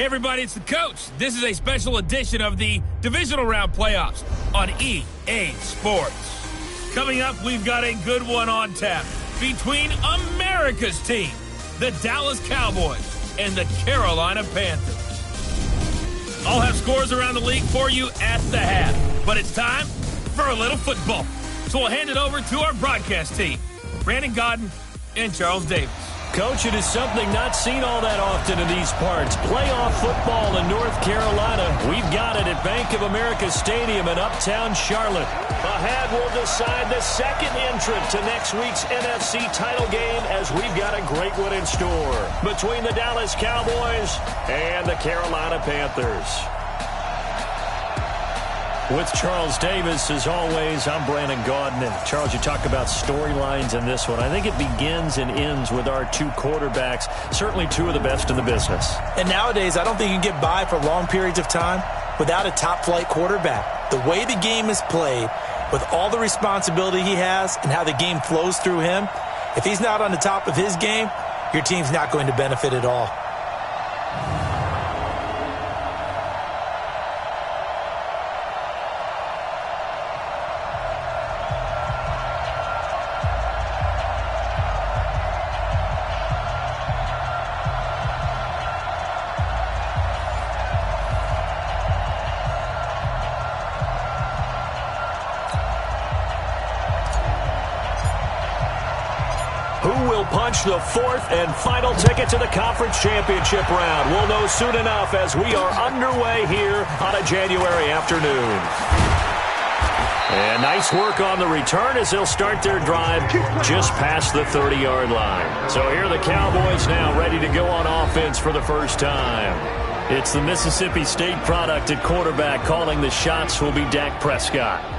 Hey everybody, it's the coach. This is a special edition of the Divisional Round Playoffs on EA Sports. Coming up, we've got a good one on tap between America's team, the Dallas Cowboys, and the Carolina Panthers. I'll have scores around the league for you at the half, but it's time for a little football. So we'll hand it over to our broadcast team, Brandon Godden and Charles Davis. Coach, it is something not seen all that often in these parts. Playoff football in North Carolina. We've got it at Bank of America Stadium in Uptown Charlotte. Ahead will decide the second entrant to next week's NFC title game, as we've got a great one in store between the Dallas Cowboys and the Carolina Panthers. With Charles Davis, as always, I'm Brandon Gaudin. And Charles, you talk about storylines in this one. I think it begins and ends with our two quarterbacks, certainly two of the best in the business. And nowadays, I don't think you can get by for long periods of time without a top-flight quarterback. The way the game is played, with all the responsibility he has and how the game flows through him, if he's not on the top of his game, your team's not going to benefit at all. Punch the fourth and final ticket to the conference championship round. We'll know soon enough as we are underway here on a January afternoon. And nice work on the return as they'll start their drive just past the 30-yard line. So here are the Cowboys now ready to go on offense for the first time. It's the Mississippi State product at quarterback. Calling the shots will be Dak Prescott.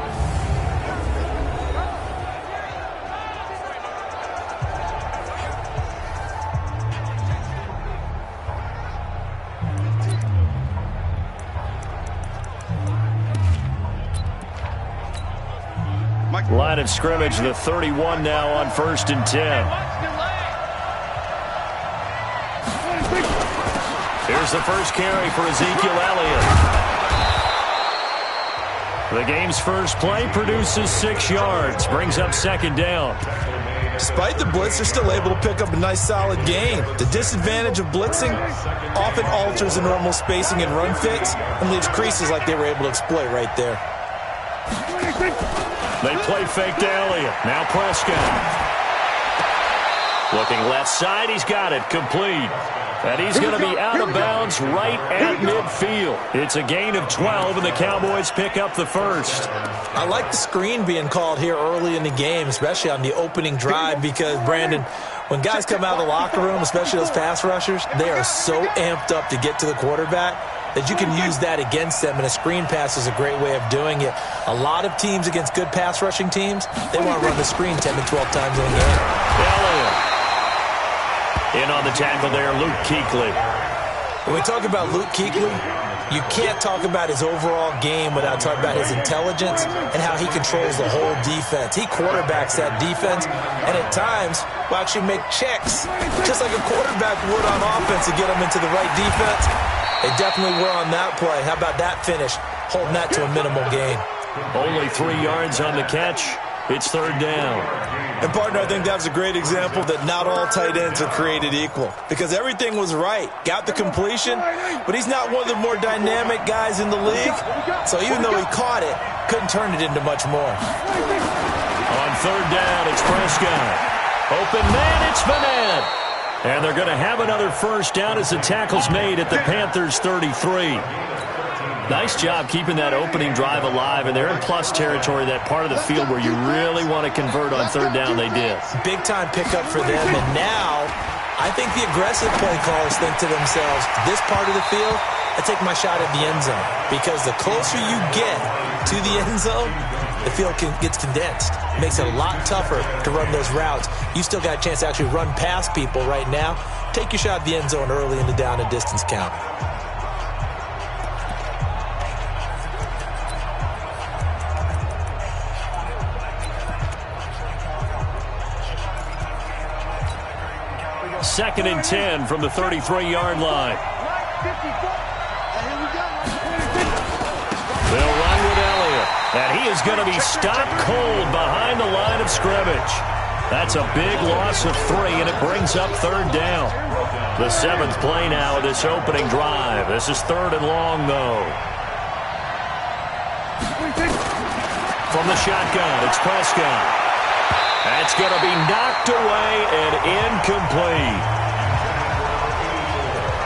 Line of scrimmage, the 31 now on 1st and 10. Here's the first carry for Ezekiel Elliott. The game's first play produces 6 yards, brings up 2nd down. Despite the blitz, they're still able to pick up a nice solid gain. The disadvantage of blitzing often alters the normal spacing and run fits and leaves creases like they were able to exploit right there. They play fake to Elliott. Now Prescott. Looking left side. He's got it. Complete. And he's going to be out of bounds right at midfield. It's a gain of 12, and the Cowboys pick up the first. I like the screen being called here early in the game, especially on the opening drive, because, Brandon, when guys come out of the locker room, especially those pass rushers, they are so amped up to get to the quarterback that you can use that against them, and a screen pass is a great way of doing it. A lot of teams against good pass rushing teams, they want to run the screen 10 to 12 times in a game. Elliott. In on the tackle there, Luke Kuechly. When we talk about Luke Kuechly, you can't talk about his overall game without talking about his intelligence and how he controls the whole defense. He quarterbacks that defense, and at times will actually make checks, just like a quarterback would on offense to get them into the right defense. They definitely were on that play. How about that finish? Holding that to a minimal gain. Only 3 yards on the catch. It's 3rd down. And, partner, I think that was a great example that not all tight ends are created equal, because everything was right. Got the completion, but he's not one of the more dynamic guys in the league. So even though he caught it, couldn't turn it into much more. On 3rd down, it's Prescott. Open man, it's Vanette. And they're going to have another first down as the tackle's made at the Panthers' 33. Nice job keeping that opening drive alive, and they're in plus territory, that part of the field where you really want to convert on 3rd down. They did. Big-time pickup for them, and now I think the aggressive play callers think to themselves, this part of the field, I take my shot at the end zone, because the closer you get to the end zone, the field gets condensed. It makes it a lot tougher to run those routes. You still got a chance to actually run past people right now. Take your shot at the end zone early in the down and distance count. Second and 10 from the 33-yard line. They'll run with Elliott, and he is going to be stopped cold behind the line of scrimmage. That's a big loss of 3, and it brings up 3rd down. The 7th play now of this opening drive. This is 3rd and long, though. From the shotgun, it's Prescott. That's going to be knocked away and incomplete.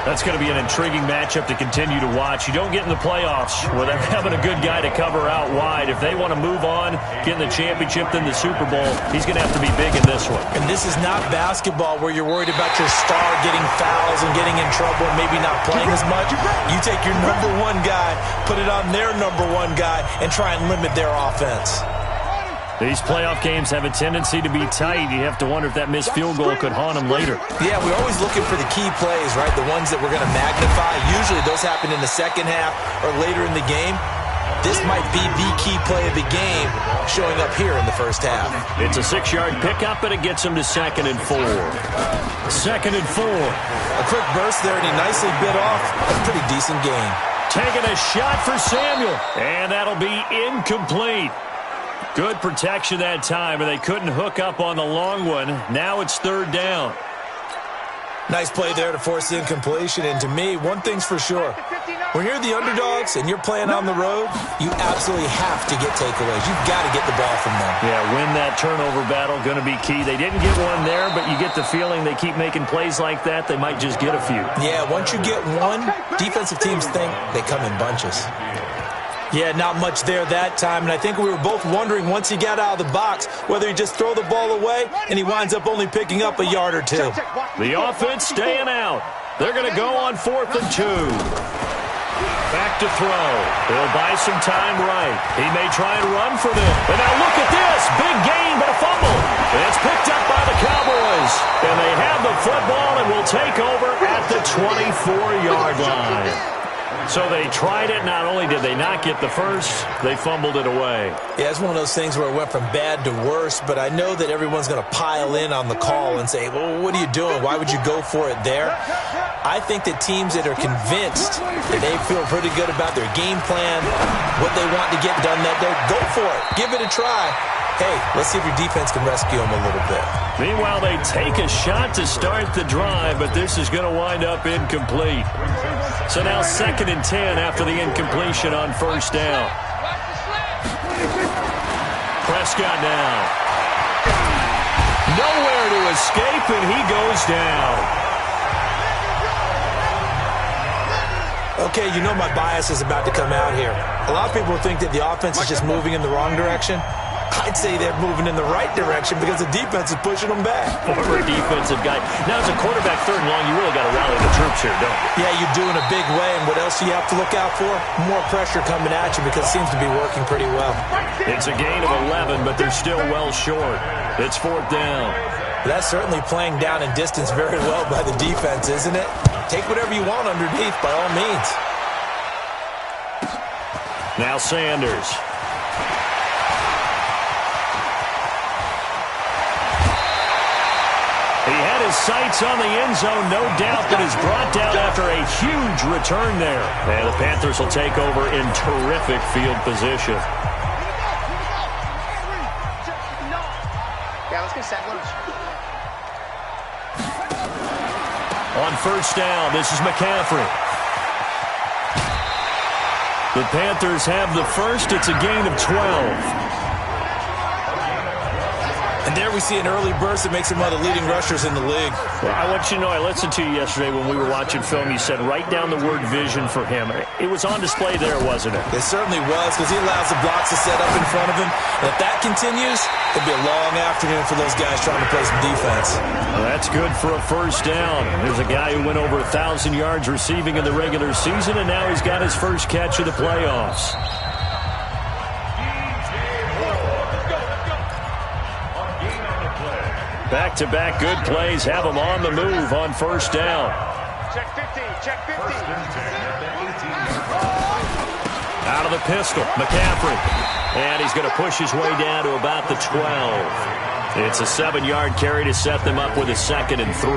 That's going to be an intriguing matchup to continue to watch. You don't get in the playoffs without having a good guy to cover out wide. If they want to move on, get in the championship, then the Super Bowl, he's going to have to be big in this one. And this is not basketball where you're worried about your star getting fouls and getting in trouble and maybe not playing as much. You take your number 1 guy, put it on their number 1 guy, and try and limit their offense. These playoff games have a tendency to be tight. You have to wonder if that missed field goal could haunt them later. Yeah, we're always looking for the key plays, right? The ones that we're going to magnify. Usually those happen in the second half or later in the game. This might be the key play of the game showing up here in the first half. It's a 6-yard pickup, and it gets them to 2nd and 4. 2nd and 4. A quick burst there, and he nicely bit off a pretty decent gain. Taking a shot for Samuel, and that'll be incomplete. Good protection that time, and they couldn't hook up on the long one. Now it's 3rd down. Nice play there to force the incompletion, and to me, one thing's for sure. When you're the underdogs and you're playing on the road, you absolutely have to get takeaways. You've got to get the ball from them. Yeah, win that turnover battle, going to be key. They didn't get one there, but you get the feeling they keep making plays like that, they might just get a few. Yeah, once you get one, defensive teams think they come in bunches. Yeah, not much there that time, and I think we were both wondering once he got out of the box whether he'd just throw the ball away, and he winds up only picking up a yard or 2. The offense staying out. They're going to go on 4th and 2. Back to throw. He'll buy some time right. He may try and run for them. And now look at this. Big gain, but a fumble. It's picked up by the Cowboys. And they have the football and will take over at the 24-yard line. So they tried it. Not only did they not get the first, they fumbled it away. Yeah, it's one of those things where it went from bad to worse, but I know that everyone's going to pile in on the call and say, well, what are you doing? Why would you go for it there? I think that teams that are convinced that they feel pretty good about their game plan, what they want to get done that day, go for it. Give it a try. Hey, let's see if your defense can rescue them a little bit. Meanwhile, they take a shot to start the drive, but this is going to wind up incomplete. So now 2nd and 10 after the incompletion on 1st down. Prescott now. Nowhere to escape, and he goes down. Okay, you know my bias is about to come out here. A lot of people think that the offense is just moving in the wrong direction. I'd say they're moving in the right direction because the defense is pushing them back. Former defensive guy. Now, as a quarterback 3rd and long, you really got to rally the troops here, don't you? Yeah, you do in a big way. And what else do you have to look out for? More pressure coming at you because it seems to be working pretty well. It's a gain of 11, but they're still well short. It's 4th down. That's certainly playing down in distance very well by the defense, isn't it? Take whatever you want underneath, by all means. Now Sanders. He had his sights on the end zone, no doubt, but is brought down after a huge return there. And the Panthers will take over in terrific field position. Yeah, let's get set lunch. On 1st down, this is McCaffrey. The Panthers have the first. It's a gain of 12. And there we see an early burst that makes him one of the leading rushers in the league. Well, I want you to know, I listened to you yesterday when we were watching film. You said write down the word vision for him. It was on display there, wasn't it? It certainly was because he allows the blocks to set up in front of him. And if that continues, it'll be a long afternoon for those guys trying to play some defense. Well, that's good for a 1st down. There's a guy who went over 1,000 yards receiving in the regular season, and now he's got his first catch of the playoffs. Back-to-back good plays have him on the move on 1st down. Check 50, check 50. Out of the pistol, McCaffrey. And he's going to push his way down to about the 12. It's a 7-yard carry to set them up with a 2nd and 3.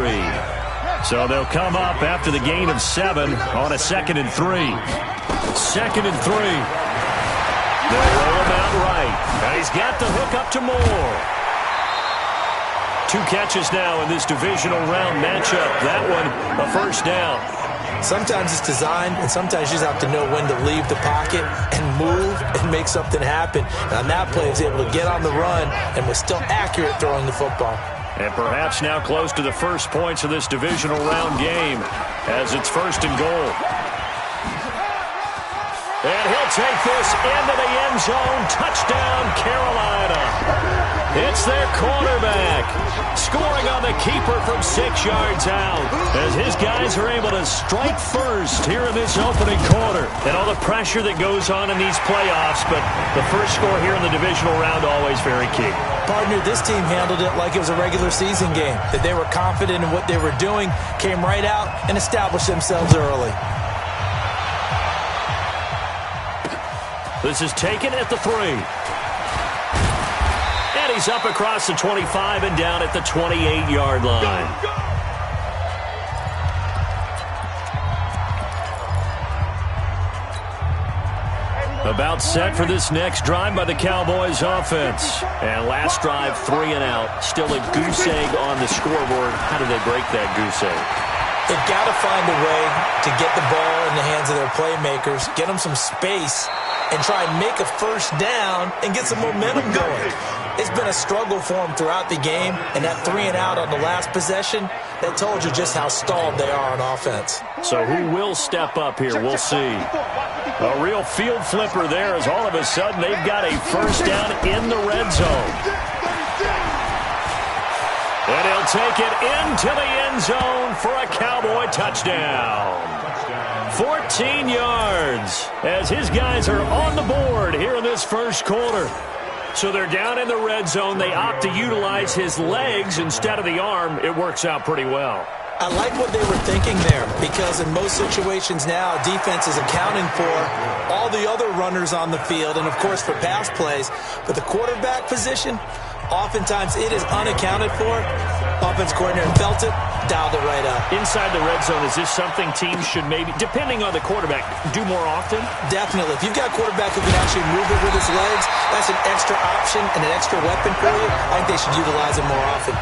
So they'll come up after the gain of 7 on a 2nd and 3. 2nd and 3. They'll roll him out right. And he's got the hook up to Moore. 2 catches now in this divisional round matchup. That one, a first down. Sometimes it's designed, and sometimes you just have to know when to leave the pocket and move and make something happen. And on that play, he was able to get on the run and was still accurate throwing the football. And perhaps now close to the first points of this divisional round game as it's 1st and goal. And he'll take this into the end zone. Touchdown, Carolina. It's their quarterback scoring on the keeper from 6 yards out as his guys are able to strike first here in this opening quarter. And all the pressure that goes on in these playoffs, but the first score here in the divisional round always very key. Partner, this team handled it like it was a regular season game, that they were confident in what they were doing, came right out and established themselves early. This is taken at the 3. And he's up across the 25 and down at the 28-yard line. About set for this next drive by the Cowboys offense. And last drive, 3 and out. Still a goose egg on the scoreboard. How do they break that goose egg? They've got to find a way to get the ball in the hands of their playmakers, get them some space, and try and make a first down and get some momentum going. It's been a struggle for them throughout the game, and that 3 and out on the last possession, that told you just how stalled they are on offense. So who will step up here? We'll see. A real field flipper there as all of a sudden they've got a first down in the red zone. And he'll take it into the end zone for a Cowboy touchdown. 14 yards as his guys are on the board here in this first quarter. So they're down in the red zone. They opt to utilize his legs instead of the arm. It works out pretty well. I like what they were thinking there because in most situations now, defense is accounting for all the other runners on the field and, of course, for pass plays. But the quarterback position, oftentimes it is unaccounted for. Offense coordinator felt it, dialed it right up. Inside the red zone, is this something teams should maybe, depending on the quarterback, do more often? Definitely. If you've got a quarterback who can actually move it with his legs, that's an extra option and an extra weapon for you. I think they should utilize it more often.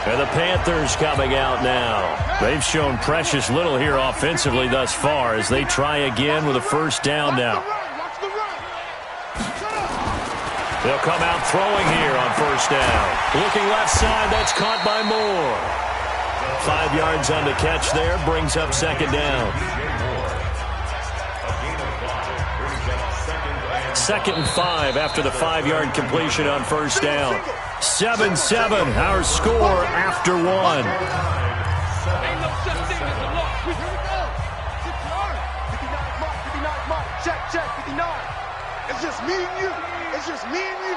And the Panthers coming out now. They've shown precious little here offensively thus far as they try again with a first down now. They'll come out throwing here on first down. Looking left side, that's caught by Moore. 5 yards on the catch there, brings up second down. 2nd and 5 after the 5-yard completion on first down. 7-7, our score after 1. Ain't no such thing as a loss. Here we go. 59 mark. Check, 59. It's just me and you. It's just me and you.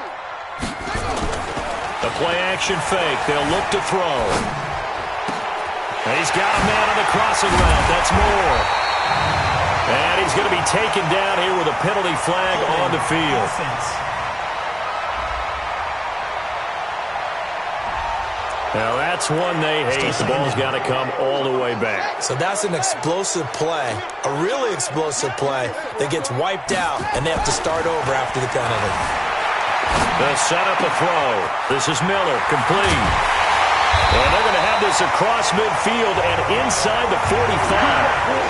The play-action fake. They'll look to throw. And he's got a man on the crossing route. That's Moore. And he's going to be taken down here with a penalty flag on the field. Now that's one they hate. The ball's got to come all the way back. So that's an explosive play, a really explosive play that gets wiped out, and they have to start over after the penalty. They'll set up a throw. This is Miller, complete. And they're going to have this across midfield and inside the 45.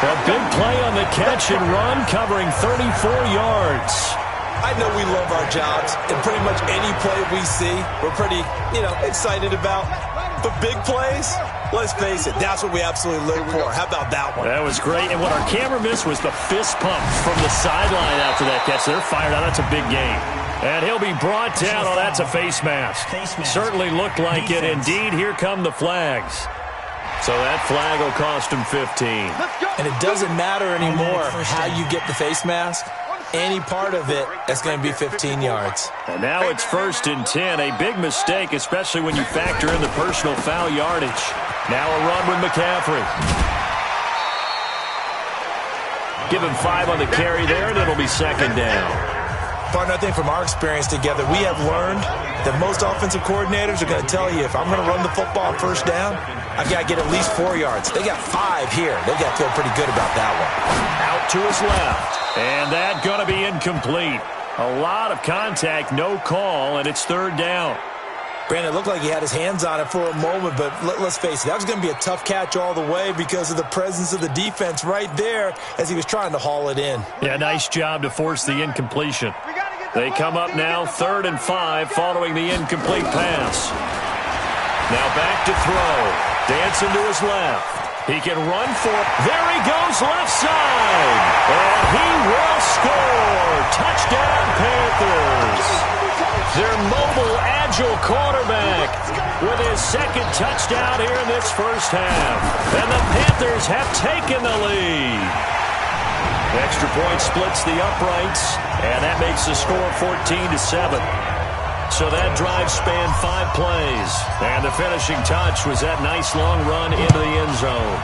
A big play on the catch and run, covering 34 yards. I know we love our jobs, and pretty much any play we see, we're pretty, excited about. But big plays, let's face it, that's what we absolutely live for. How about that one? That was great. And what our camera missed was the fist pump from the sideline after that catch. They're fired out. That's a big game. And he'll be brought down. Oh, that's a face mask. Certainly looked like it. Indeed, here come the flags. So that flag will cost him 15. And it doesn't matter anymore how you get the face mask. Any part of it, that's going to be 15 yards. And now it's 1st and 10. A big mistake, especially when you factor in the personal foul yardage. Now a run with McCaffrey. Give him 5 on the carry there, and it'll be second down. Partner, I think from our experience together, we have learned that most offensive coordinators are going to tell you, if I'm going to run the football on first down, I've got to get at least 4 yards. They got 5 here. They got to feel pretty good about that one. Out to his left. And that going to be incomplete. A lot of contact, no call, and it's third down. Brandon, it looked like he had his hands on it for a moment, but let's face it, that was going to be a tough catch all the way because of the presence of the defense right there as he was trying to haul it in. Yeah, nice job to force the incompletion. They come up now 3rd and 5 following the incomplete pass. Now back to throw. Dancing to his left. He can run for it. There he goes, left side. And he will score. Touchdown, Panthers. Their mobile, agile quarterback with his second touchdown here in this first half. And the Panthers have taken the lead. Extra point splits the uprights, and that makes the score 14-7. So that drive spanned 5 plays, and the finishing touch was that nice long run into the end zone.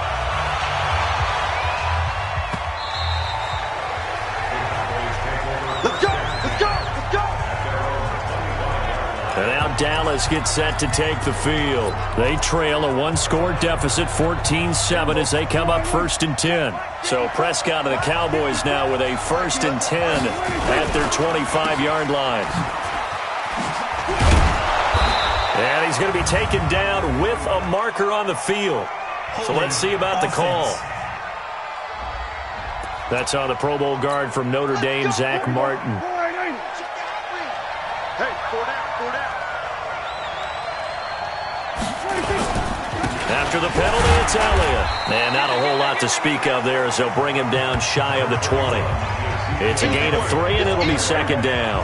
Let's go! Let's go! Let's go! And now Dallas gets set to take the field. They trail a 1-score deficit, 14-7, as they come up 1st and 10. So Prescott and the Cowboys now with a 1st and 10 at their 25-yard line. And he's going to be taken down with a marker on the field. So let's see about the call. That's on the Pro Bowl guard from Notre Dame, Zach Martin. Hey, 4 down, 4 down. After the penalty, it's Elliott. And not a whole lot to speak of there as they'll bring him down shy of the 20. It's a gain of 3, and it'll be 2nd down.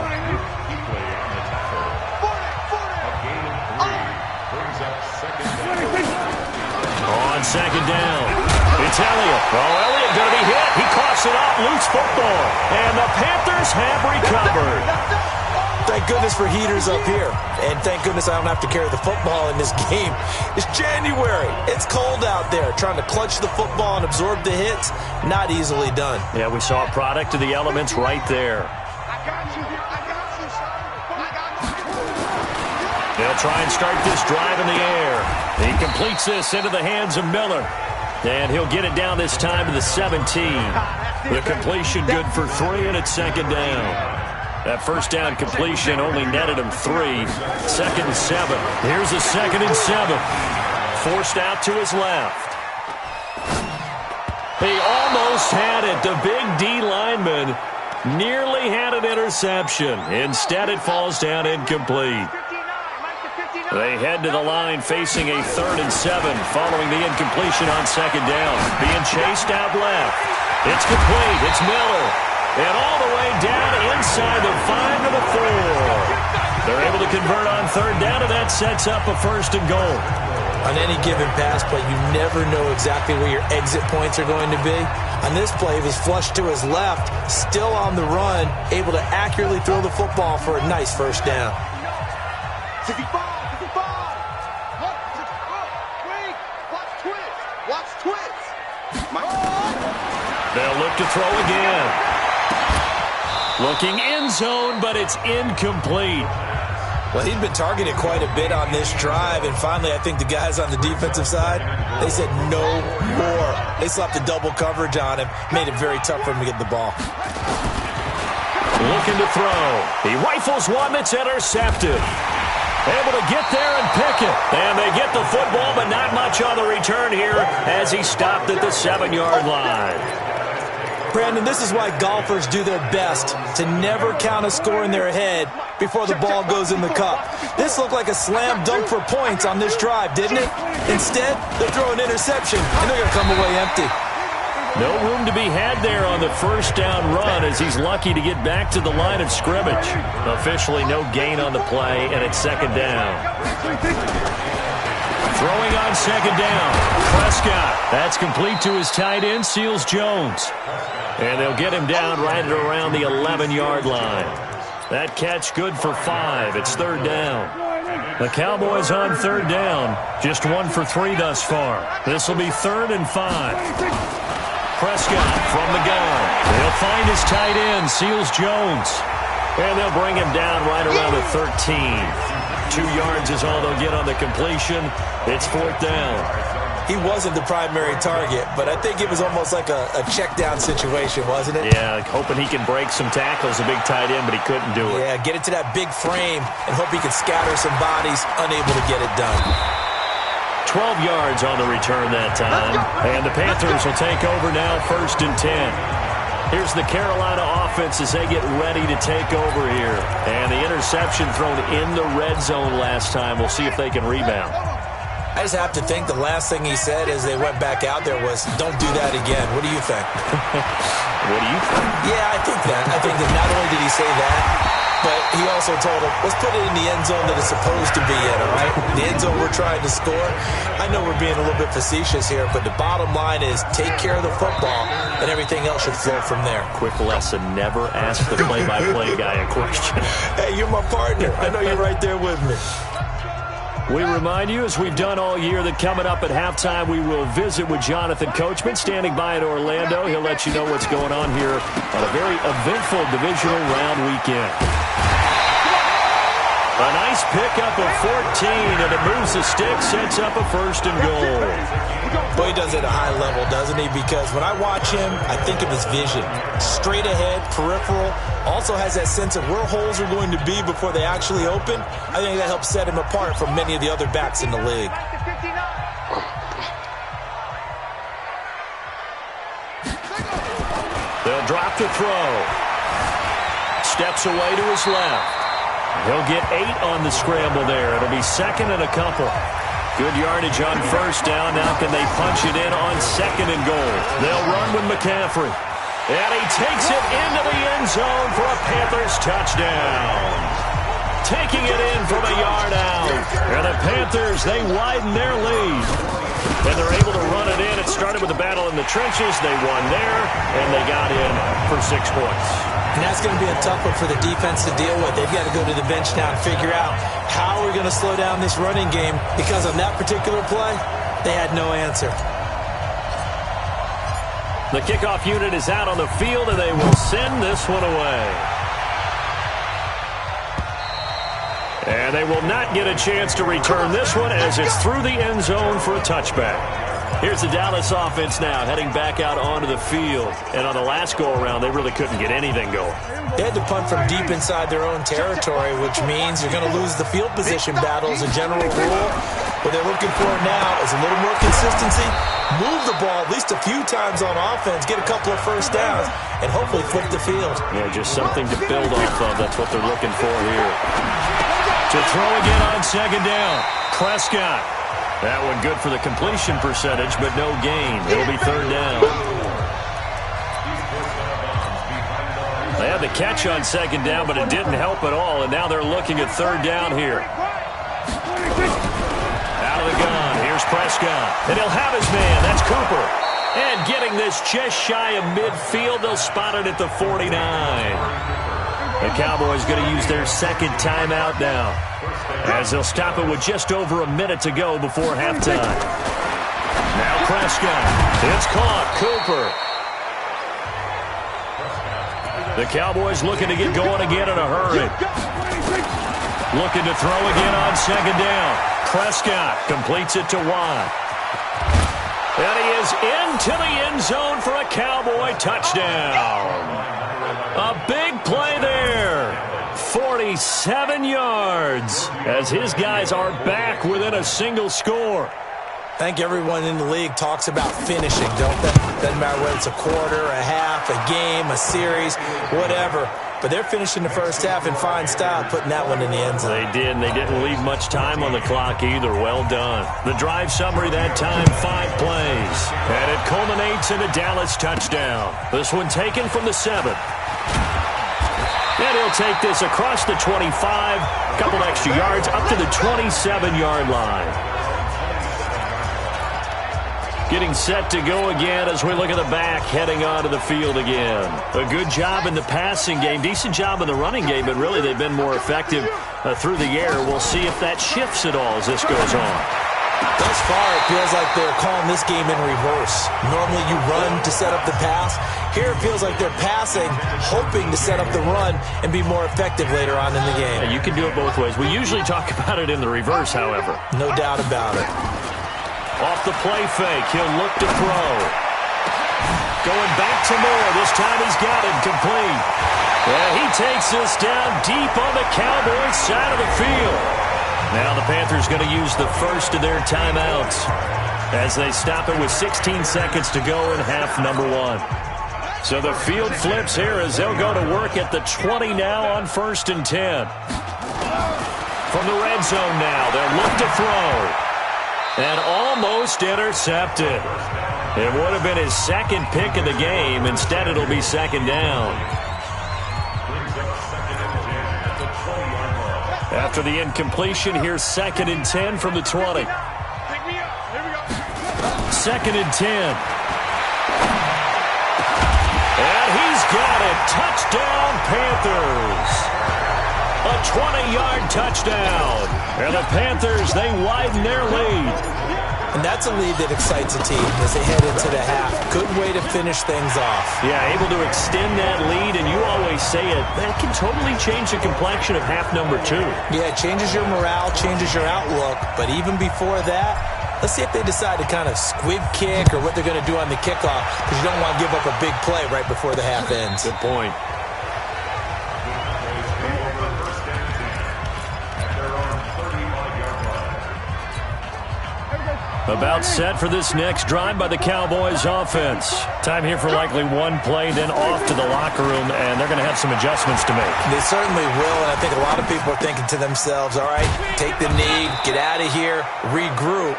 On 2nd down, it's Elliott. Oh, Elliott going to be hit. He coughs it up, loose football. And the Panthers have recovered. Thank goodness for heaters up here. And thank goodness I don't have to carry the football in this game. It's January. It's cold out there. Trying to clutch the football and absorb the hits, not easily done. Yeah, we saw a product of the elements right there. I got you. I got you, son. I got you. They'll try and start this drive in the air. He completes this into the hands of Miller. And he'll get it down this time to the 17. The completion good for 3, and it's 2nd down. That first down completion only netted him 3. 2nd and 7. Here's a 2nd and 7. Forced out to his left. He almost had it. The big D lineman nearly had an interception. Instead, it falls down incomplete. They head to the line facing a 3rd and 7 following the incompletion on 2nd down. Being chased out left. It's complete. It's Miller. And all the way down inside the 5 to the 4. They're able to convert on 3rd down, and that sets up a 1st and goal. On any given pass play, you never know exactly where your exit points are going to be. On this play, he was flushed to his left, still on the run, able to accurately throw the football for a nice 1st down. 65. Watch twist. Watch twist. They'll look to throw again. Looking end zone, but it's incomplete. Well, he'd been targeted quite a bit on this drive, and finally I think the guys on the defensive side, they said no more. They slapped the double coverage on him, made it very tough for him to get the ball. Looking to throw. He rifles one that's intercepted. Able to get there and pick it. And they get the football, but not much on the return here as he stopped at the 7-yard line. Brandon, this is why golfers do their best to never count a score in their head before the ball goes in the cup. This looked like a slam dunk for points on this drive, didn't it? Instead, they throw an interception, and they're going to come away empty. No room to be had there on the 1st down run as he's lucky to get back to the line of scrimmage. Officially no gain on the play, and it's 2nd down. Throwing on 2nd down. Prescott. That's complete to his tight end, Seals Jones. And they'll get him down right at around the 11-yard line. That catch good for 5. It's 3rd down. The Cowboys on 3rd down. Just 1 for 3 thus far. This will be 3rd and 5. Prescott from the gun. He'll find his tight end, Seals Jones. And they'll bring him down right around the 13. 2 yards is all they'll get on the completion. It's 4th down. He wasn't the primary target, but I think it was almost like a check down situation, wasn't it? Yeah, hoping he can break some tackles, a big tight end, but he couldn't do it. Yeah, get it to that big frame and hope he can scatter some bodies, unable to get it done. 12 yards on the return that time. And the Panthers will take over now, 1st and 10. Here's the Carolina offense as they get ready to take over here. And the interception thrown in the red zone last time. We'll see if they can rebound. I just have to think the last thing he said as they went back out there was, don't do that again. What do you think? What do you think? Yeah, I think that. I think that not only did he say that, but he also told him, let's put it in the end zone that it's supposed to be in, all right? The end zone we're trying to score. I know we're being a little bit facetious here, but the bottom line is take care of the football, and everything else should flow from there. Quick lesson, never ask the play-by-play guy a question. Hey, you're my partner. I know you're right there with me. We remind you, as we've done all year, that coming up at halftime, we will visit with Jonathan Coachman, standing by in Orlando. He'll let you know what's going on here on a very eventful divisional round weekend. A nice pickup of 14, and it moves the stick, sets up a 1st and goal. Boy, he does it at a high level, doesn't he? Because when I watch him, I think of his vision. Straight ahead, peripheral, also has that sense of where holes are going to be before they actually open. I think that helps set him apart from many of the other backs in the league. They'll drop the throw. Steps away to his left. He'll get 8 on the scramble there. It'll be 2nd and a couple. Good yardage on 1st down. Now can they punch it in on 2nd and goal? They'll run with McCaffrey. And he takes it into the end zone for a Panthers touchdown. Taking it in from a yard out. And the Panthers, they widen their lead. And they're able to run it in. It started with a battle in the trenches. They won there, and they got in for 6 points. And that's going to be a tough one for the defense to deal with. They've got to go to the bench now and figure out how we're going to slow down this running game, because on that particular play, they had no answer. The kickoff unit is out on the field, and they will send this one away. And they will not get a chance to return this one as it's through the end zone for a touchback. Here's the Dallas offense now heading back out onto the field. And on the last go-around, they really couldn't get anything going. They had to punt from deep inside their own territory, which means you're going to lose the field position battle as a general rule. What they're looking for now is a little more consistency, move the ball at least a few times on offense, get a couple of 1st downs, and hopefully flip the field. Yeah, just something to build off of. That's what they're looking for here. To throw again on 2nd down. Prescott. That one good for the completion percentage, but no gain. It'll be 3rd down. They had the catch on 2nd down, but it didn't help at all, and now they're looking at 3rd down here. Out of the gun. Here's Prescott. And he'll have his man. That's Cooper. And getting this just shy of midfield, they'll spot it at the 49. The Cowboys going to use their 2nd timeout now, as they'll stop it with just over a minute to go before halftime. Now Prescott. It's caught. Cooper. The Cowboys looking to get going again in a hurry. Looking to throw again on 2nd down. Prescott completes it to Watt. And he is into the end zone for a Cowboy touchdown. A big play there. 47 yards as his guys are back within a single score. I think everyone in the league talks about finishing, don't they? Doesn't matter whether it's a quarter, a half, a game, a series, whatever. But they're finishing the 1st half in fine style, putting that one in the end zone. They did, and they didn't leave much time on the clock either. Well done. The drive summary that time, 5 plays. And it culminates in a Dallas touchdown. This one taken from the 7. And he'll take this across the 25, a couple extra yards, up to the 27-yard line. Getting set to go again as we look at the back, heading onto the field again. A good job in the passing game, decent job in the running game, but really they've been more effective through the air. We'll see if that shifts at all as this goes on. Thus far, it feels like they're calling this game in reverse. Normally you run to set up the pass. Here it feels like they're passing, hoping to set up the run and be more effective later on in the game. And you can do it both ways. We usually talk about it in the reverse, however. No doubt about it. Off the play fake, he'll look to throw. Going back to Moore. This time he's got it complete. Yeah, he takes this down deep on the Cowboys side of the field. Now the Panthers going to use the first of their timeouts as they stop it with 16 seconds to go in half number one. So the field flips here as they'll go to work at the 20 now on 1st and 10. From the red zone now, they'll look to throw. And almost intercepted. It would have been his second pick of the game. Instead, it'll be second down. After the incompletion, here's 2nd and 10 from the 20. 2nd and 10. And he's got it. Touchdown, Panthers. A 20-yard touchdown. And the Panthers, they widen their lead. And that's a lead that excites a team as they head into the half. Good way to finish things off. Yeah, able to extend that lead, and you always say it, that can totally change the complexion of half number two. Yeah, it changes your morale, changes your outlook. But even before that, let's see if they decide to kind of squib kick or what they're going to do on the kickoff, because you don't want to give up a big play right before the half ends. Good point. About set for this next drive by the Cowboys offense. Time here for likely one play, then off to the locker room, and they're going to have some adjustments to make. They certainly will, and I think a lot of people are thinking to themselves, all right, take the knee, get out of here, regroup.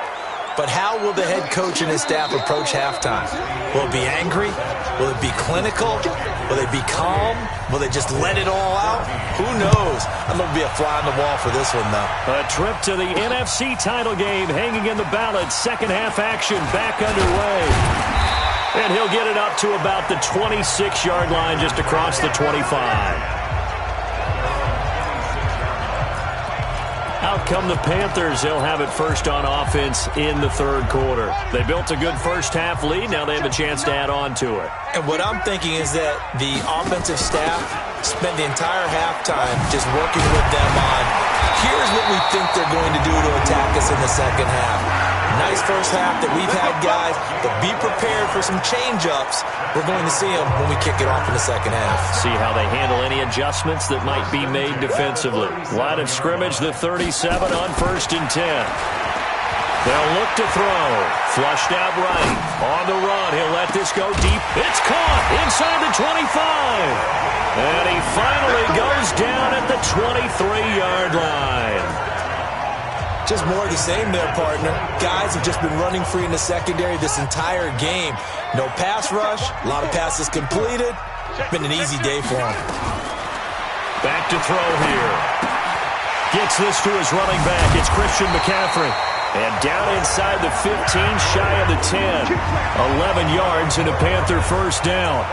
But how will the head coach and his staff approach halftime? Will it be angry? Will it be clinical? Will they be calm? Will they just let it all out? Who knows? I'm going to be a fly on the wall for this one, though. A trip to the NFC title game hanging in the balance. Second half action back underway. And he'll get it up to about the 26-yard line just across the 25. Out come the Panthers. They'll have it first on offense in the third quarter. They built a good first half lead. Now they have a chance to add on to it. And what I'm thinking is that the offensive staff spent the entire halftime just working with them on, here's what we think they're going to do to attack us in the second half. Nice first half that we've had, guys, but be prepared for some change-ups. We're going to see them when we kick it off in the second half. See how they handle any adjustments that might be made defensively. Line of scrimmage, the 37 on 1st and 10. They'll look to throw. Flushed out right. On the run, he'll let this go deep. It's caught inside the 25. And he finally goes down at the 23-yard line. Just more of the same there, partner. Guys have just been running free in the secondary this entire game. No pass rush, a lot of passes completed. It's been an easy day for them. Back to throw here. Gets this to his running back. It's Christian McCaffrey. And down inside the 15, shy of the 10. 11 yards and a Panther first down.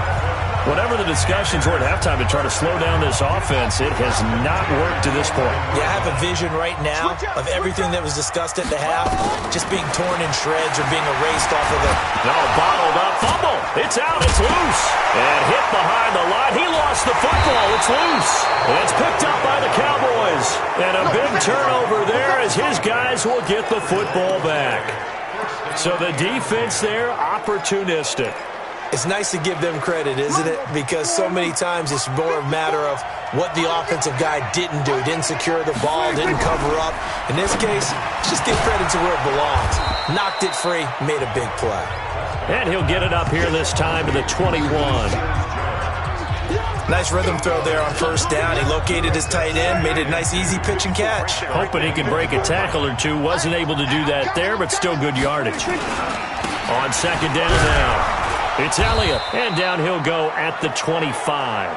Whatever the discussions were at halftime to try to slow down this offense, it has not worked to this point. Yeah, I have a vision right now of everything that was discussed at the half just being torn in shreds or being erased off of the... No, bottled up. Fumble. It's out. It's loose. And hit behind the line. He lost the football. It's loose. And it's picked up by the Cowboys. And a big turnover there as his guys will get the football back. So the defense there, opportunistic. It's nice to give them credit, isn't it? Because so many times it's more a matter of what the offensive guy didn't do. Didn't secure the ball, didn't cover up. In this case, just give credit to where it belongs. Knocked it free, made a big play. And he'll get it up here this time to the 21. Nice rhythm throw there on first down. He located his tight end, made it a nice easy pitch and catch. Hoping he could break a tackle or two. Wasn't able to do that there, but still good yardage. On second down now. It's Elliott, and down he'll go at the 25.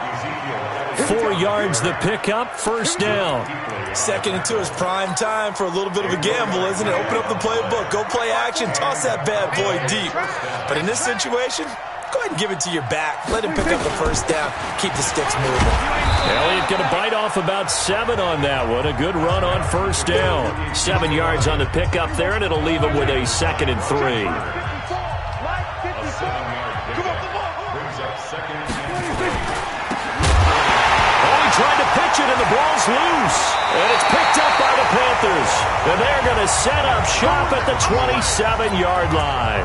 4 yards the pickup, first down. Second and 2 is prime time for a little bit of a gamble, isn't it? Open up the playbook, go play action, toss that bad boy deep. But in this situation, Go ahead and give it to your back. Let him pick up the first down. Keep the sticks moving. Elliott going to bite off about 7 on that one. A good run on first down. 7 yards on the pickup there, and it'll leave him with a 2nd and 3. Tried to pitch it, and the ball's loose. And it's picked up by the Panthers. And they're going to set up shop at the 27-yard line.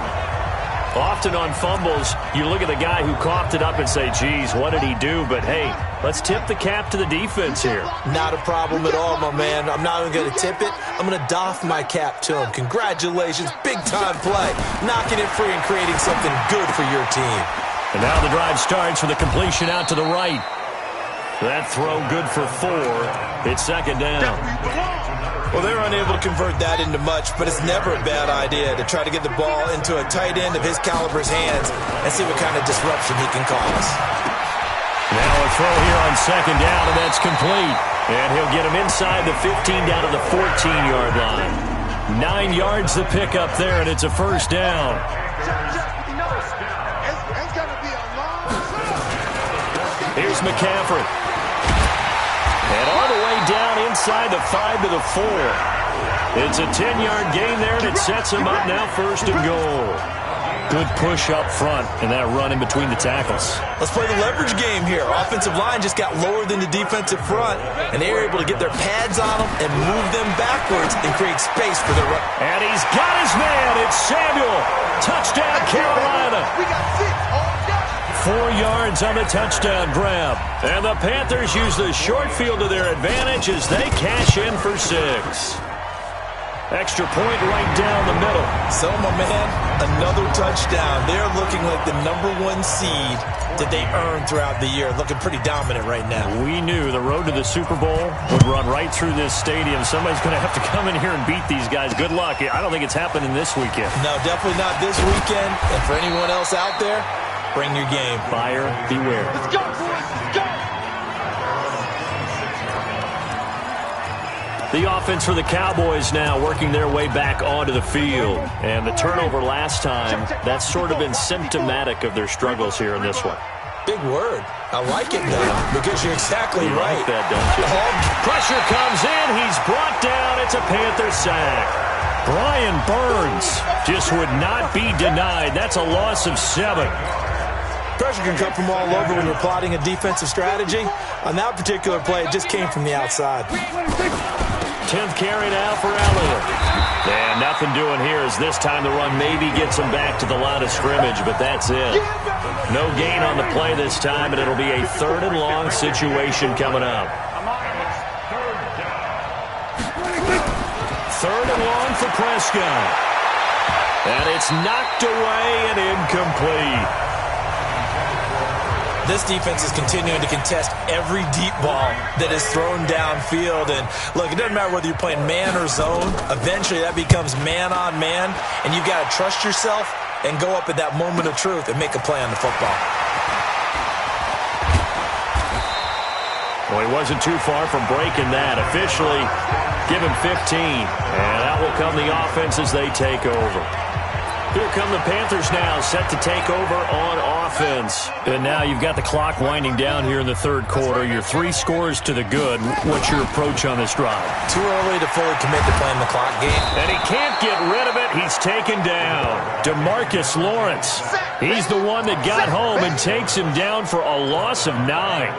Often on fumbles, you look at the guy who coughed it up and say, geez, what did he do? But, hey, let's tip the cap to the defense here. Not a problem at all, my man. I'm not even going to tip it. I'm going to doff my cap to him. Congratulations. Big-time play. Knocking it free and creating something good for your team. And now the drive starts with a completion out to the right. That throw good for 4. It's 2nd down. Well, they're unable to convert that into much, but it's never a bad idea to try to get the ball into a tight end of his caliber's hands and see what kind of disruption he can cause. Now a throw here on 2nd down, and that's complete. And he'll get him inside the 15 down to the 14-yard line. 9 yards to pick up there, and it's a first down. Here's McCaffrey. And all the way down inside the 5 to the 4. It's a 10-yard gain there, and it sets him up now 1st and goal. Good push up front, and that run in between the tackles. Let's play the leverage game here. Offensive line just got lower than the defensive front, and they were able to get their pads on them and move them backwards and create space for their run. And he's got his man. It's Samuel. Touchdown, Carolina. We got 6. 4 yards on the touchdown grab. And the Panthers use the short field to their advantage as they cash in for 6. Extra point right down the middle. So, my man, another touchdown. They're looking like the #1 seed that they earned throughout the year. Looking pretty dominant right now. We knew the road to the Super Bowl would run right through this stadium. Somebody's going to have to come in here and beat these guys. Good luck. I don't think it's happening this weekend. No, definitely not this weekend. And for anyone else out there, bring your game. Buyer beware. Let's go, boys. Let's go. The offense for the Cowboys now working their way back onto the field. And the turnover last time, that's sort of been symptomatic of their struggles here in this one. Big word. I like it, though, because you're exactly You right. like that, don't you? Pressure comes in. He's brought down. It's a Panther sack. Brian Burns just would not be denied. That's a loss of 7. Pressure can come from all over when you're plotting a defensive strategy. On that particular play, it just came from the outside. 10th carry now for Elliott. And nothing doing here as this time the run maybe gets him back to the line of scrimmage, but that's it. No gain on the play this time, and it'll be a 3rd and long situation coming up. 3rd and long for Prescott. And it's knocked away and incomplete. This defense is continuing to contest every deep ball that is thrown downfield. And, look, it doesn't matter whether you're playing man or zone. Eventually, that becomes man-on-man, and you've got to trust yourself and go up at that moment of truth and make a play on the football. Well, he wasn't too far from breaking that. Officially, give him 15. And out will come the offense as they take over. Here come the Panthers now, set to take over on offense. And now you've got the clock winding down here in the 3rd quarter. Your 3 scores to the good. What's your approach on this drive? Too early to fully commit to playing the clock game. And he can't get rid of it. He's taken down. DeMarcus Lawrence. He's the one that got home and takes him down for a loss of 9.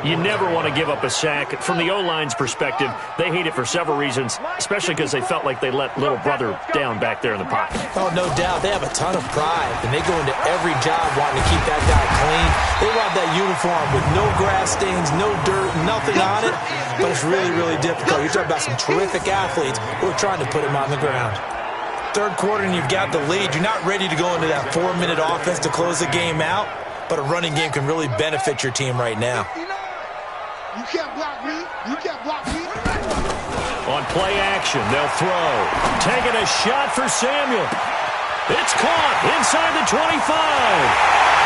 You never want to give up a sack. From the O-line's perspective, they hate it for several reasons, especially because they felt like they let little brother down back there in the pocket. Oh, no doubt. They have a ton of pride, and they go into every job wanting to keep that guy clean. They rob that uniform with no grass stains, no dirt, nothing on it, but it's really, really difficult. You're talking about some terrific athletes who are trying to put him on the ground. 3rd quarter, and you've got the lead. You're not ready to go into that 4-minute offense to close the game out, but a running game can really benefit your team right now. You can't block me. You can't block me. On play action, they'll throw. Taking a shot for Samuel. It's caught inside the 25.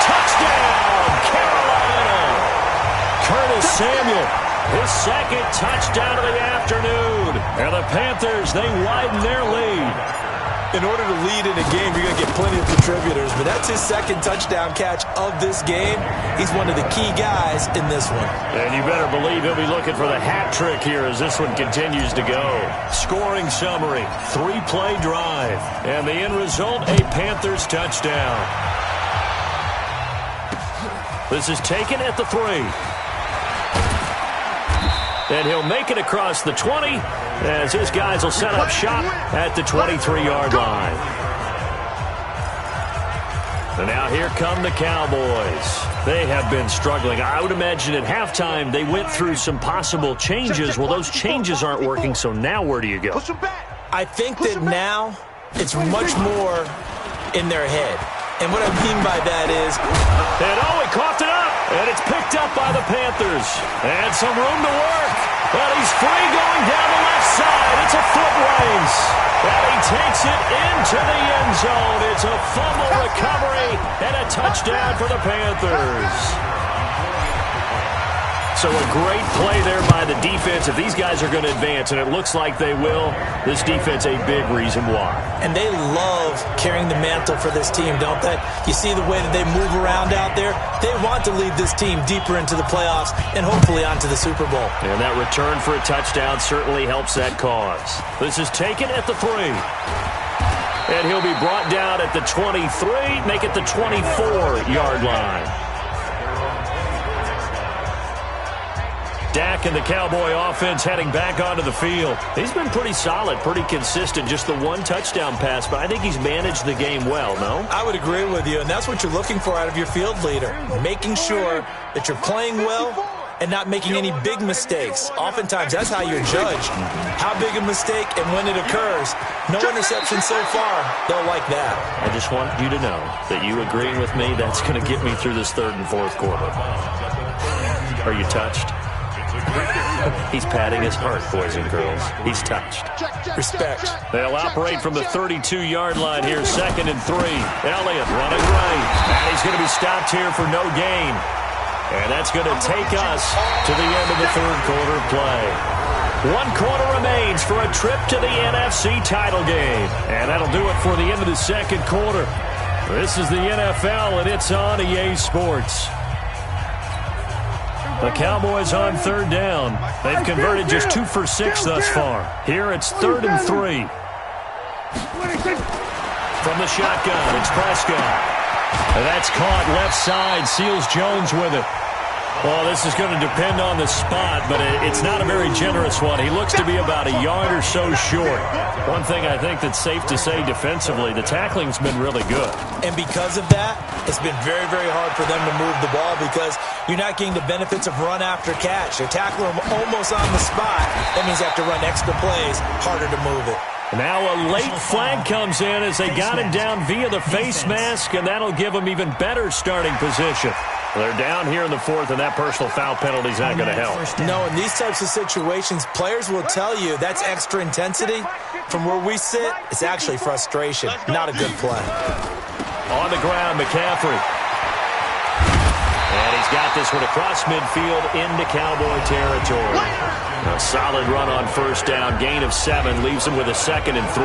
Touchdown, Carolina. Curtis Samuel, his 2nd touchdown of the afternoon. And the Panthers, they widen their lead. In order to lead in a game, you're going to get plenty of contributors, but that's his second touchdown catch of this game. He's one of the key guys in this one. And you better believe he'll be looking for the hat trick here as this one continues to go. Scoring summary, 3-play drive, and the end result, a Panthers touchdown. This is taken at the 3. And he'll make it across the 20 as his guys will set up shop at the 23-yard line. And now here come the Cowboys. They have been struggling. I would imagine at halftime they went through some possible changes. Well, those changes aren't working, so now where do you go? I think that now it's much more in their head. And what I mean by that is... And he coughed it up, and it's picked up by the Panthers. And some room to work. Well, he's free going down the left side. It's a foot race. And he takes it into the end zone. It's a fumble recovery and a touchdown for the Panthers. So a great play there by the defense. If these guys are going to advance, and it looks like they will, this defense a big reason why. And they love carrying the mantle for this team, don't they? You see the way that they move around out there? They want to lead this team deeper into the playoffs and hopefully onto the Super Bowl. And that return for a touchdown certainly helps that cause. This is taken at the 3. And he'll be brought down at the 23, make it the 24-yard line. Dak and the Cowboy offense heading back onto the field. He's been pretty solid, pretty consistent, just the one touchdown pass, but I think he's managed the game well, no? I would agree with you, and that's what you're looking for out of your field leader, making sure that you're playing well and not making any big mistakes. Oftentimes, that's how you're judged. How big a mistake and when it occurs. No interception so far. They'll like that. I just want you to know that you agreeing with me, that's going to get me through this third and fourth quarter. Are you touched? He's patting his heart, boys and girls. He's touched. Respect. They'll operate from the 32-yard line here, 2nd and 3. Elliott running right. And he's going to be stopped here for no gain. And that's going to take us to the end of the third quarter of play. 1 quarter remains for a trip to the NFC title game. And that'll do it for the end of the second quarter. This is the NFL, and it's on EA Sports. The Cowboys on third down. They've converted just 2 for 6 thus far. Here it's 3rd and 3. From the shotgun, it's Prescott. And that's caught left side. Seals Jones with it. Well, this is going to depend on the spot, but it's not a very generous one. He looks to be about a yard or so short. One thing I think that's safe to say defensively, the tackling's been really good. And because of that, it's been very, very hard for them to move the ball because you're not getting the benefits of run after catch. They're tackling them almost on the spot. That means they have to run extra plays, harder to move it. Now a late flag comes in as they got him down via the face mask, and that'll give them even better starting position. They're down here in the fourth, and that personal foul penalty is not going to help. No, in these types of situations, players will tell you that's extra intensity. From where we sit, it's actually frustration, not a good play. On the ground, McCaffrey. And he's got this one across midfield into Cowboy territory. A solid run on first down, gain of 7, leaves him with a 2nd and 3.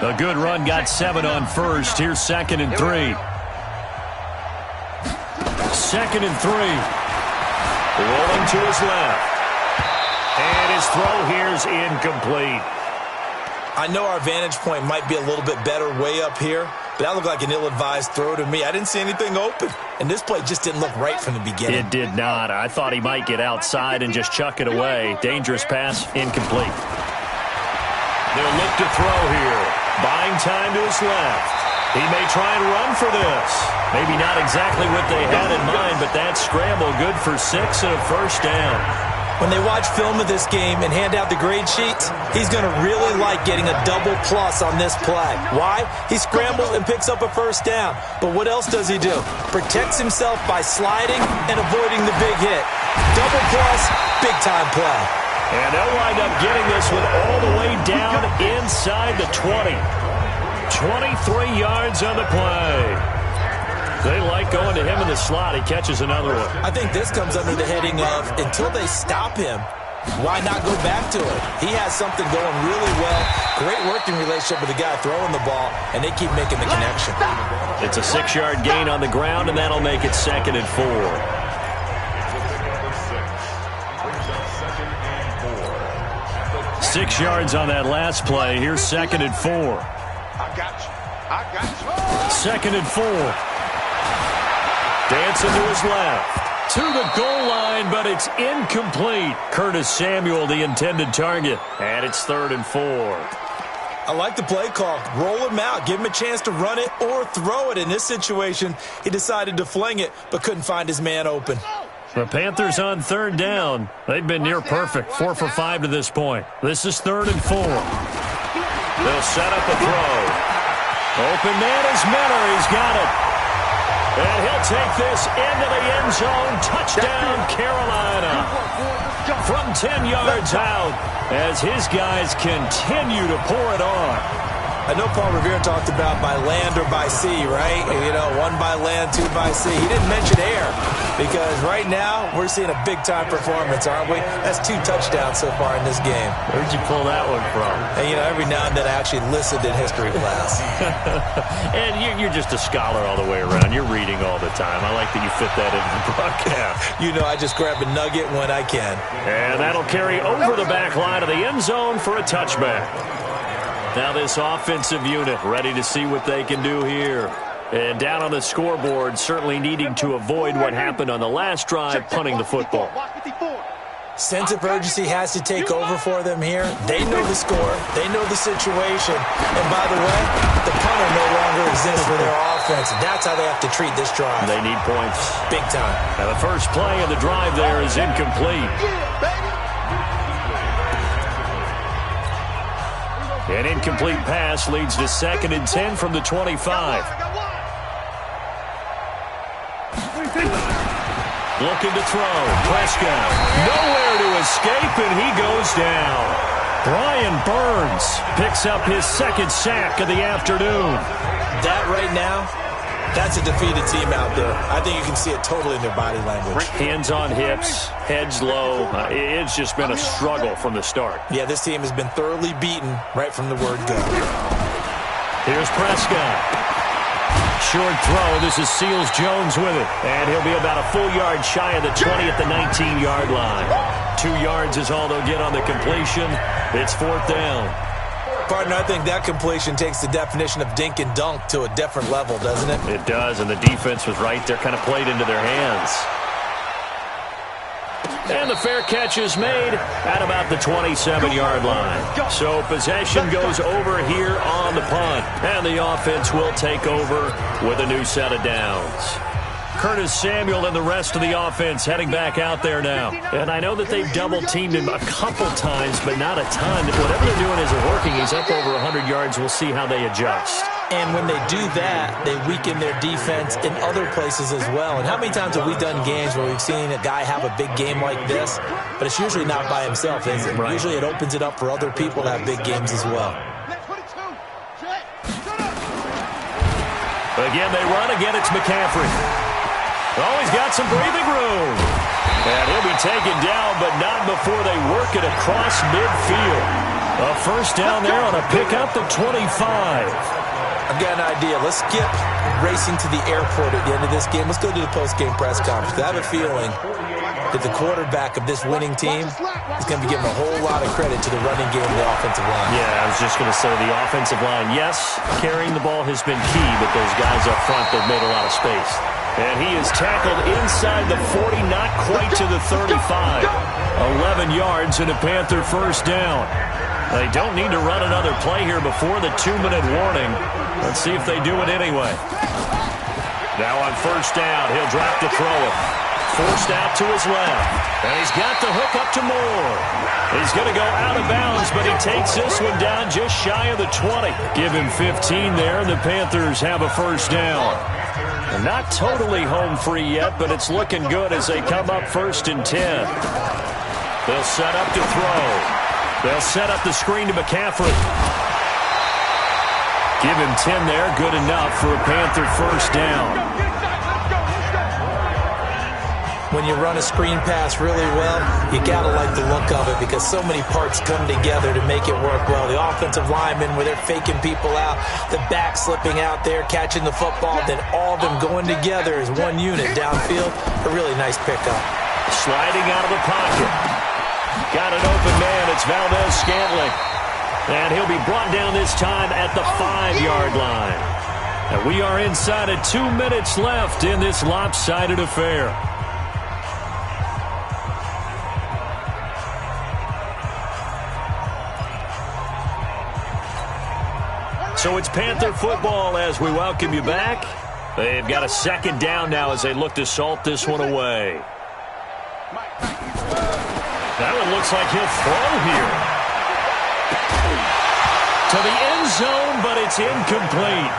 A good run, got 7 on first. Here's 2nd and 3. 2nd and 3. Rolling to his left. And his throw here's incomplete. I know our vantage point might be a little bit better way up here, but that looked like an ill-advised throw to me. I didn't see anything open, and this play just didn't look right from the beginning. It did not. I thought he might get outside and just chuck it away. Dangerous pass, incomplete. They'll look to throw here. Buying time to his left. He may try and run for this. Maybe not exactly what they had in mind, but that scramble good for 6 and a first down. When they watch film of this game and hand out the grade sheets, he's going to really like getting a double plus on this play. Why? He scrambles and picks up a first down. But what else does he do? Protects himself by sliding and avoiding the big hit. Double plus, big time play. And they'll wind up getting this one all the way down inside the 20. 23 yards on the play. They like going to him in the slot. He catches another one. I think this comes under the heading of until they stop him, why not go back to it? He has something going really well. Great working relationship with the guy throwing the ball, and they keep making the connection. It's a 6-yard gain on the ground, and that'll make it 2nd and 4. 6 yards on that last play. Here's 2nd and 4. I got you. 2nd and 4. Dancing to his left. To the goal line, but it's incomplete. Curtis Samuel, the intended target. And it's 3rd and 4. I like the play call. Roll him out. Give him a chance to run it or throw it. In this situation, he decided to fling it, but couldn't find his man open. The Panthers on 3rd down. They've been near perfect. 4 for 5 to this point. This is 3rd and 4. They'll set up a throw. Open man is Miller. He's got it. And he'll take this into the end zone. Touchdown, Carolina. From 10 yards out as his guys continue to pour it on. I know Paul Revere talked about by land or by sea, right? You know, 1 by land, 2 by sea. He didn't mention air because right now we're seeing a big-time performance, aren't we? That's 2 touchdowns so far in this game. Where'd you pull that one from? And, you know, every now and then I actually listened in history class. And you're just a scholar all the way around. You're reading all the time. I like that you fit that into the broadcast. You know, I just grab a nugget when I can. And that'll carry over the back line of the end zone for a touchback. Now this offensive unit ready to see what they can do here. And down on the scoreboard, certainly needing to avoid what happened on the last drive, punting the football. Sense of urgency has to take over for them here. They know the score. They know the situation. And by the way, the punter no longer exists for their offense. That's how they have to treat this drive. They need points. Big time. Now the first play of the drive there is incomplete. An incomplete pass leads to 2nd and 10 from the 25. Looking to throw. Prescott. Nowhere to escape, and he goes down. Brian Burns picks up his 2nd sack of the afternoon. That right now, that's a defeated team out there. I think you can see it totally in their body language. Hands on hips, heads low. It's just been a struggle from the start. Yeah, this team has been thoroughly beaten right from the word go. Here's Prescott. Short throw. This is Seals-Jones with it. And he'll be about a full yard shy of the 20 at the 19-yard line. 2 yards is all they'll get on the completion. It's 4th down. Partner, I think that completion takes the definition of dink and dunk to a different level, doesn't it? It does, and the defense was right there, kind of played into their hands. And the fair catch is made at about the 27-yard line. So possession goes over here on the punt, and the offense will take over with a new set of downs. Curtis Samuel and the rest of the offense heading back out there now. And I know that they've double-teamed him a couple times, but not a ton. Whatever they're doing isn't working. He's up over 100 yards. We'll see how they adjust. And when they do that, they weaken their defense in other places as well. And how many times have we done games where we've seen a guy have a big game like this, but it's usually not by himself, is it? Right. Usually it opens it up for other people to have big games as well. Again, they run. Again, it's McCaffrey. Oh, he's got some breathing room. And he'll be taken down, but not before they work it across midfield. A first down there on a pickup at 25. I've got an idea. Let's skip racing to the airport at the end of this game. Let's go to the post-game press conference. I have a feeling that the quarterback of this winning team is going to be giving a whole lot of credit to the running game and the offensive line. Yeah, I was just going to say the offensive line, yes, carrying the ball has been key, but those guys up front, they've made a lot of space. And he is tackled inside the 40, not quite to the 35. 11 yards and a Panther first down. They don't need to run another play here before the 2-minute warning. Let's see if they do it anyway. Now on first down, he'll drop to throw it. Forced out to his left. And he's got the hook up to Moore. He's going to go out of bounds, but he takes this one down just shy of the 20. Give him 15 there, and the Panthers have a first down. And not totally home free yet, but it's looking good as they come up 1st and 10. They'll set up to throw. They'll set up the screen to McCaffrey. Give him 10 there. Good enough for a Panther first down. when you run a screen pass really well, you got to like the look of it because so many parts come together to make it work well. The offensive linemen, where they're faking people out, the back slipping out there, catching the football, then all of them going together as one unit downfield. A really nice pickup. Sliding out of the pocket. Got an open man. It's Valdez-Scantling. And he'll be brought down this time at the 5-yard line. And we are inside of 2 minutes left in this lopsided affair. So it's Panther football as we welcome you back. They've got a second down now as they look to salt this one away. That one looks like he'll throw here. To the end zone, but it's incomplete.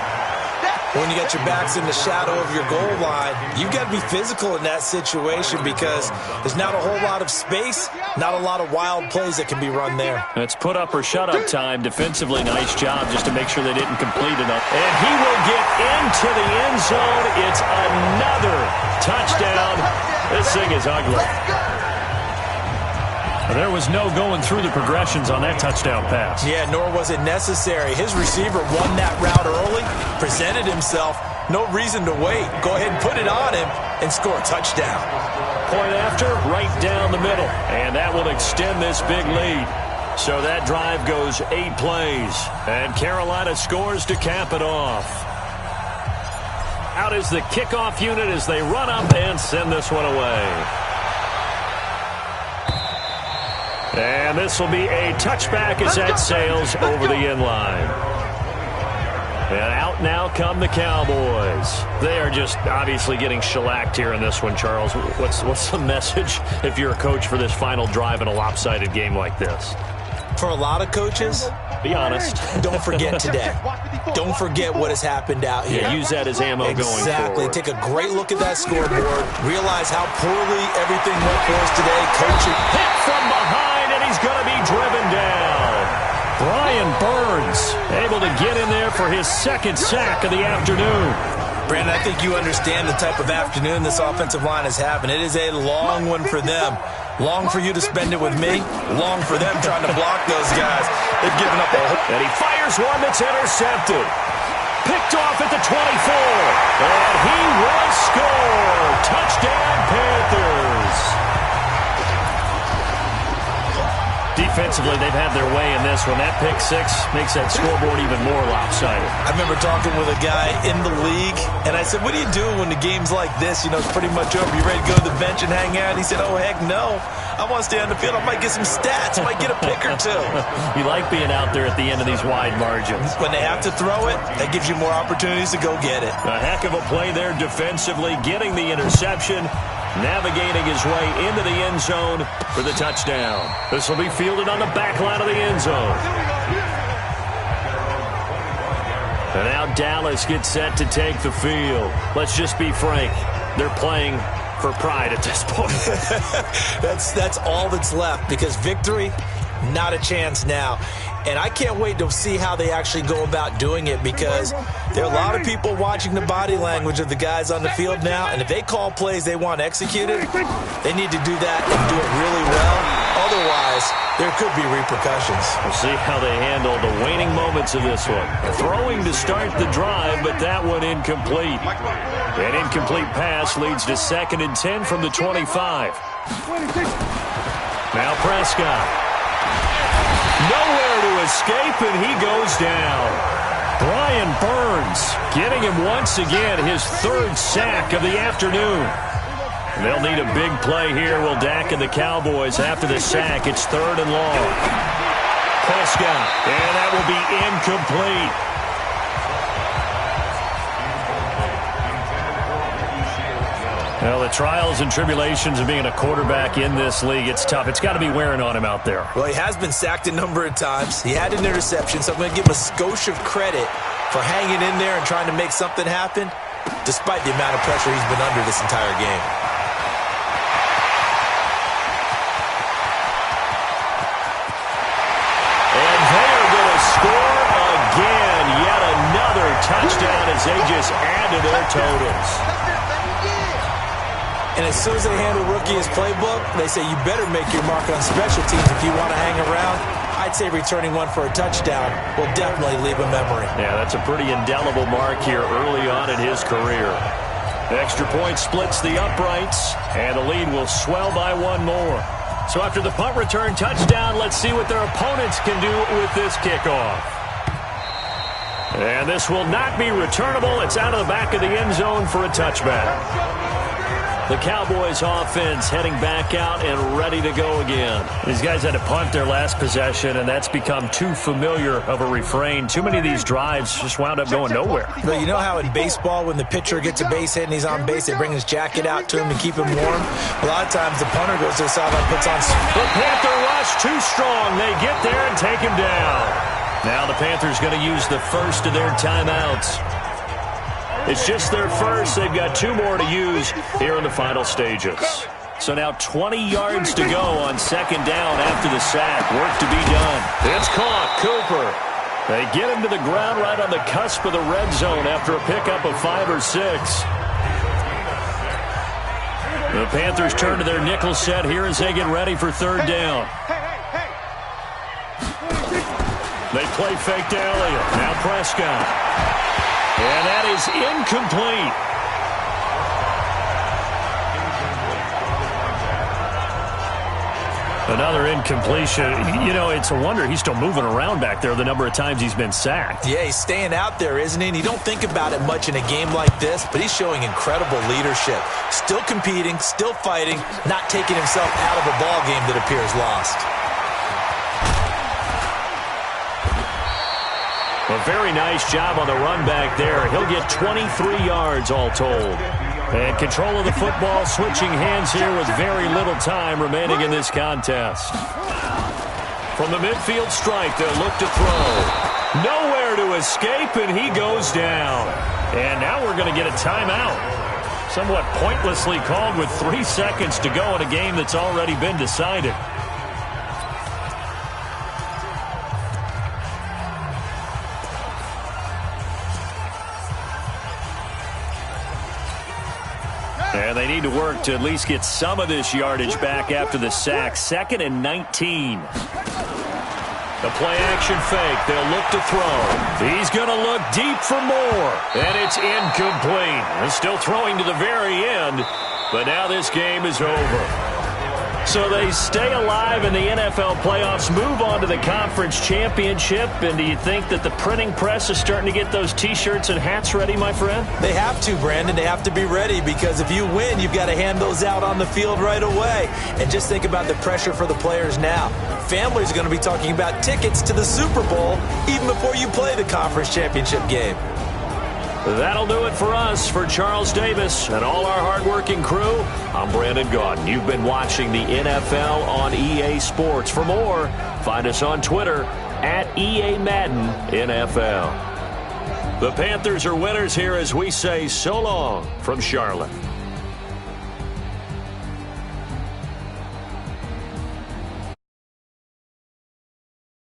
When you got your backs in the shadow of your goal line, you've got to be physical in that situation because there's not a whole lot of space, not a lot of wild plays that can be run there. That's put up or shut up time. Defensively, nice job just to make sure they didn't complete enough. And he will get into the end zone. It's another touchdown. This thing is ugly. There was no going through the progressions on that touchdown pass. Yeah, nor was it necessary. His receiver won that route early, presented himself. No reason to wait. Go ahead and put it on him and score a touchdown. Point after, right down the middle. And that will extend this big lead. So that drive goes 8 plays. And Carolina scores to cap it off. Out is the kickoff unit as they run up and send this one away. And this will be a touchback as that sails over the end line. And out now come the Cowboys. They are just obviously getting shellacked here in this one, Charles. What's the message if you're a coach for this final drive in a lopsided game like this? For a lot of coaches, be honest. Don't forget today. Don't forget what has happened out here. Yeah, use that as ammo going forward. Exactly. Take a great look at that scoreboard. Realize how poorly everything went for us today. Coaching. Hit from behind, and he's going to be driven down. Brian Burns able to get in there for his second sack of the afternoon. Brandon, I think you understand the type of afternoon this offensive line is having. It is a long one for them. Long for you to spend it with me. Long for them trying to block those guys. They've given up a whole... And he fires one that's intercepted. Picked off at the 24. And he will score. Touchdown, Panthers. Defensively, they've had their way in this one. That pick six makes that scoreboard even more lopsided. I remember talking with a guy in the league, and I said, what do you do when the game's like this? You know, it's pretty much over. You ready to go to the bench and hang out? He said, oh, heck no. I want to stay on the field. I might get some stats. I might get a pick or two. You like being out there at the end of these wide margins. When they have to throw it, that gives you more opportunities to go get it. A heck of a play there defensively, getting the interception. Navigating his way into the end zone for the touchdown. This will be fielded on the back line of the end zone. And now Dallas gets set to take the field. Let's just be frank. They're playing for pride at this point. That's all that's left because victory, not a chance now. And I can't wait to see how they actually go about doing it because there are a lot of people watching the body language of the guys on the field now. And if they call plays they want executed, they need to do that and do it really well. Otherwise, there could be repercussions. We'll see how they handle the waning moments of this one. Throwing to start the drive, but that one incomplete. An incomplete pass leads to 2nd and 10 from the 25. Now Prescott. Nowhere to escape, and he goes down. Brian Burns getting him once again, his 3rd sack of the afternoon. They'll need a big play here. Will Dak and the Cowboys after the sack. It's 3rd and long. Prescott, and that will be incomplete. Well, the trials and tribulations of being a quarterback in this league, it's tough. It's got to be wearing on him out there. Well, he has been sacked a number of times. He had an interception, so I'm going to give him a skosh of credit for hanging in there and trying to make something happen, despite the amount of pressure he's been under this entire game. And they are going to score again. Yet another touchdown as they just add to their totals. And as soon as they hand a rookie his playbook, they say you better make your mark on special teams if you want to hang around. I'd say returning one for a touchdown will definitely leave a memory. Yeah, that's a pretty indelible mark here early on in his career. The extra point splits the uprights, and the lead will swell by one more. So after the punt return touchdown, let's see what their opponents can do with this kickoff. And this will not be returnable. It's out of the back of the end zone for a touchback. The Cowboys offense heading back out and ready to go again. These guys had to punt their last possession, and that's become too familiar of a refrain. Too many of these drives just wound up going nowhere. But you know how in baseball, when the pitcher gets a base hit and he's on base, they bring his jacket out to him to keep him warm? A lot of times the punter goes to the sideline, puts on... The Panther rush too strong. They get there and take him down. Now the Panthers going to use the first of their timeouts. It's just their first. They've got 2 more to use here in the final stages. So now 20 yards to go on second down after the sack. Work to be done. It's caught. Cooper. They get him to the ground right on the cusp of the red zone after a pickup of 5 or 6. The Panthers turn to their nickel set here as they get ready for third down. They play fake to Elliott. Now Prescott. And that is incomplete. Another incompletion. You know, it's a wonder he's still moving around back there the number of times he's been sacked. Yeah, he's staying out there, isn't he? And you don't think about it much in a game like this, but he's showing incredible leadership. Still competing, still fighting, not taking himself out of a ball game that appears lost. A very nice job on the run back there. He'll get 23 yards all told. And control of the football, switching hands here with very little time remaining in this contest. From the midfield strike, they'll look to throw. Nowhere to escape, and he goes down. And now we're going to get a timeout. Somewhat pointlessly called with 3 seconds to go in a game that's already been decided. And they need to work to at least get some of this yardage back after the sack. 2nd and 19. The play-action fake. They'll look to throw. He's going to look deep for more. And it's incomplete. They're still throwing to the very end. But now this game is over. So they stay alive in the NFL playoffs, move on to the conference championship. And do you think that the printing press is starting to get those T-shirts and hats ready, my friend? They have to, Brandon. They have to be ready because if you win, you've got to hand those out on the field right away. And just think about the pressure for the players now. Families are going to be talking about tickets to the Super Bowl even before you play the conference championship game. That'll do it for us. For Charles Davis and all our hardworking crew, I'm Brandon Gaudin. You've been watching the NFL on EA Sports. For more, find us on Twitter at EA Madden NFL. The Panthers are winners here as we say so long from Charlotte.